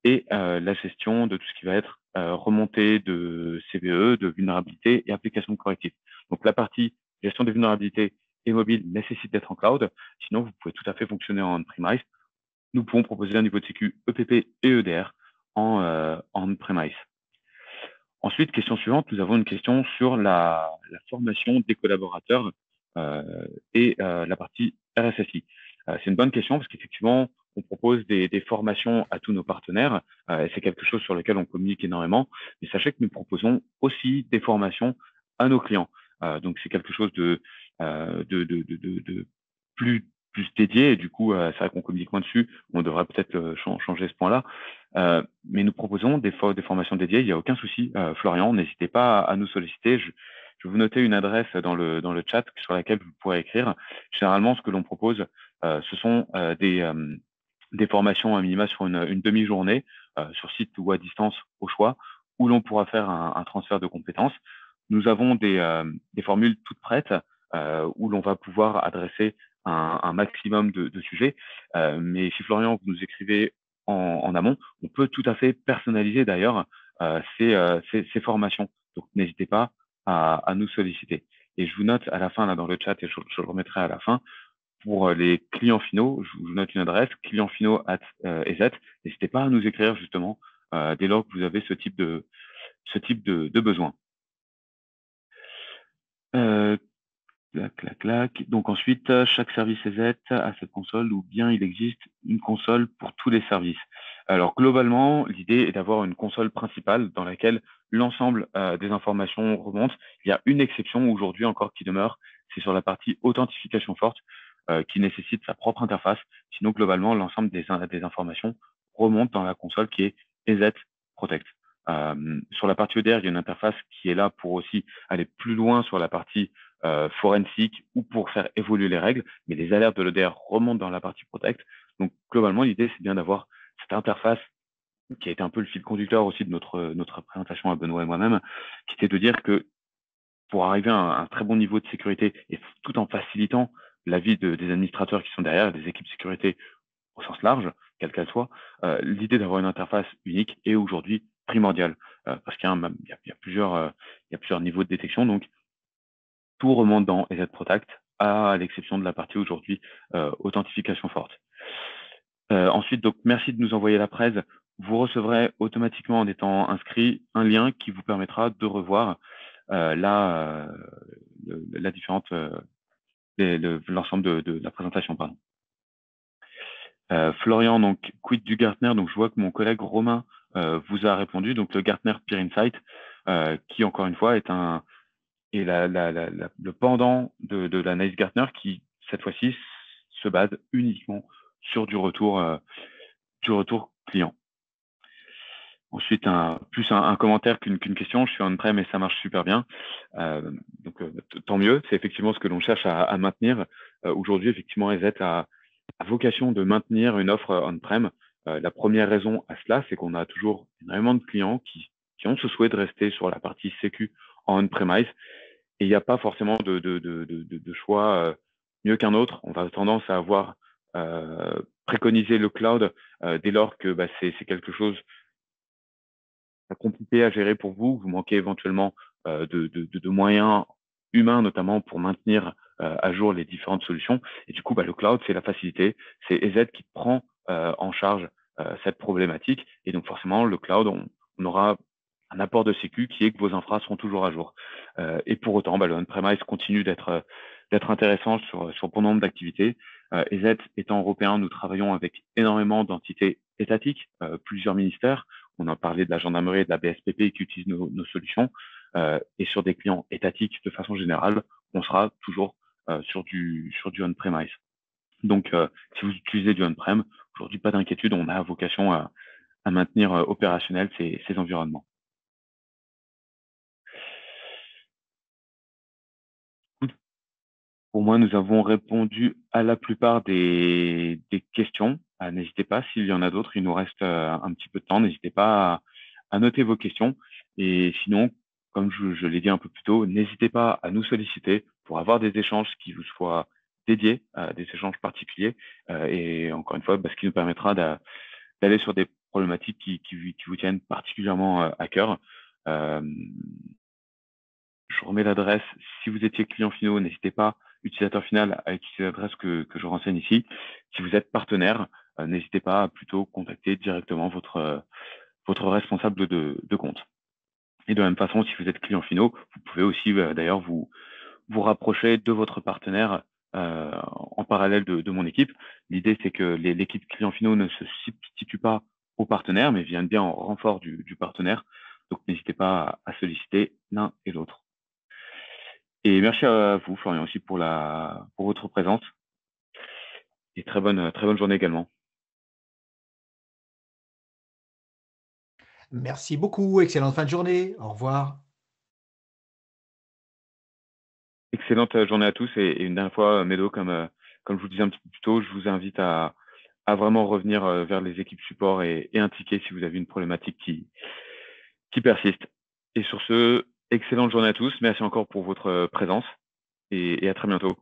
et la gestion de tout ce qui va être remontée de CVE, de vulnérabilité et application de correctifs. Donc la partie gestion des vulnérabilités et mobile nécessite d'être en cloud. Sinon, vous pouvez tout à fait fonctionner en on-premise. Nous pouvons proposer un niveau de sécu EPP et EDR en on-premise. Ensuite, question suivante, nous avons une question sur la formation des collaborateurs et la partie RSSI. C'est une bonne question parce qu'effectivement, on propose des formations à tous nos partenaires et c'est quelque chose sur lequel on communique énormément. Mais sachez que nous proposons aussi des formations à nos clients. Donc, c'est quelque chose de plus dédié et du coup, c'est vrai qu'on communique moins dessus. On devrait peut-être changer ce point-là. Mais nous proposons des formations dédiées, il n'y a aucun souci. Florian, n'hésitez pas à nous solliciter. Je vais vous noter une adresse dans le chat sur laquelle vous pourrez écrire. Généralement, ce que l'on propose, ce sont des formations à minima sur une demi-journée, sur site ou à distance au choix, où l'on pourra faire un transfert de compétences. Nous avons des formules toutes prêtes où l'on va pouvoir adresser un maximum de sujets. Mais si Florian, vous nous écrivez en amont, on peut tout à fait personnaliser d'ailleurs ces formations. Donc, n'hésitez pas à nous solliciter. Et je vous note à la fin, là, dans le chat, et je le remettrai à la fin, pour les clients finaux, je vous note une adresse, clientfinaux@EZ. N'hésitez pas à nous écrire justement dès lors que vous avez ce type de besoin. Clac, clac, clac. Donc ensuite, chaque service EZ a cette console ou bien il existe une console pour tous les services. Alors globalement, l'idée est d'avoir une console principale dans laquelle l'ensemble des informations remontent. Il y a une exception aujourd'hui encore qui demeure, c'est sur la partie authentification forte qui nécessite sa propre interface. Sinon, globalement, l'ensemble des informations remontent dans la console qui est EZ Protect. Sur la partie EDR, il y a une interface qui est là pour aussi aller plus loin sur la partie forensique ou pour faire évoluer les règles, mais les alertes de l'EDR remontent dans la partie Protect. Donc, globalement, l'idée, c'est bien d'avoir cette interface qui a été un peu le fil conducteur aussi de notre présentation à Benoît et moi-même, qui était de dire que pour arriver à un très bon niveau de sécurité et tout en facilitant la vie des administrateurs qui sont derrière, des équipes sécurité au sens large, quelle qu'elle soit, l'idée d'avoir une interface unique est aujourd'hui primordiale parce qu'il y a plusieurs niveaux de détection. Donc, tout remonte dans EZ Protect, à l'exception de la partie aujourd'hui authentification forte. Ensuite, donc, merci de nous envoyer la presse. Vous recevrez automatiquement, en étant inscrit, un lien qui vous permettra de revoir l'ensemble de la présentation. Pardon. Florian, donc, quid du Gartner? Donc, je vois que mon collègue Romain vous a répondu. Donc, le Gartner Peer Insight, qui, encore une fois, est le pendant de l'analyse Gartner qui, cette fois-ci, se base uniquement sur du retour client. Ensuite, plus un commentaire qu'une question. Je suis on-prem et ça marche super bien. Tant mieux. C'est effectivement ce que l'on cherche à maintenir. Aujourd'hui, effectivement, EZ a vocation de maintenir une offre on-prem. La première raison à cela, c'est qu'on a toujours énormément de clients qui ont ce souhait de rester sur la partie sécu en on-premise. Et il n'y a pas forcément de choix mieux qu'un autre. On va tendance à avoir préconisé le cloud dès lors que c'est quelque chose compliqué à gérer pour vous. Vous manquez éventuellement de moyens humains, notamment pour maintenir à jour les différentes solutions. Et du coup, le cloud, c'est la facilité. C'est EZ qui prend en charge cette problématique. Et donc, forcément, le cloud, on aura un apport de sécu qui est que vos infras seront toujours à jour. Et pour autant, le on-premise continue d'être intéressant sur bon nombre d'activités. EZ étant européen, nous travaillons avec énormément d'entités étatiques, plusieurs ministères. On a parlé de la gendarmerie et de la BSPP qui utilisent nos solutions. Et sur des clients étatiques de façon générale, on sera toujours sur du on-premise. Donc, si vous utilisez du on-prem, aujourd'hui, pas d'inquiétude, on a vocation à maintenir opérationnels ces environnements. Pour moi, nous avons répondu à la plupart des questions. N'hésitez pas, s'il y en a d'autres, il nous reste un petit peu de temps. N'hésitez pas à noter vos questions. Et sinon, comme je l'ai dit un peu plus tôt, n'hésitez pas à nous solliciter pour avoir des échanges qui vous soient dédiés, des échanges particuliers. Et encore une fois, ce qui nous permettra d'aller sur des problématiques qui vous tiennent particulièrement à cœur. Je remets l'adresse. Si vous étiez client finaux, n'hésitez pas, utilisateur final, à utiliser l'adresse que je renseigne ici. Si vous êtes partenaire, n'hésitez pas à plutôt contacter directement votre responsable de compte. Et de la même façon, si vous êtes client finaux, vous pouvez aussi d'ailleurs vous rapprocher de votre partenaire en parallèle de mon équipe. L'idée, c'est que l'équipe client finaux ne se substitue pas au partenaire, mais vient bien en renfort du partenaire. Donc, n'hésitez pas à solliciter l'un et l'autre. Et merci à vous, Florian, aussi pour votre présence. Et très bonne journée également. Merci beaucoup. Excellente fin de journée. Au revoir. Excellente journée à tous. Et une dernière fois, Médo, comme je vous disais un petit peu plus tôt, je vous invite à vraiment revenir vers les équipes support et un ticket si vous avez une problématique qui persiste. Et sur ce, excellente journée à tous. Merci encore pour votre présence et à très bientôt.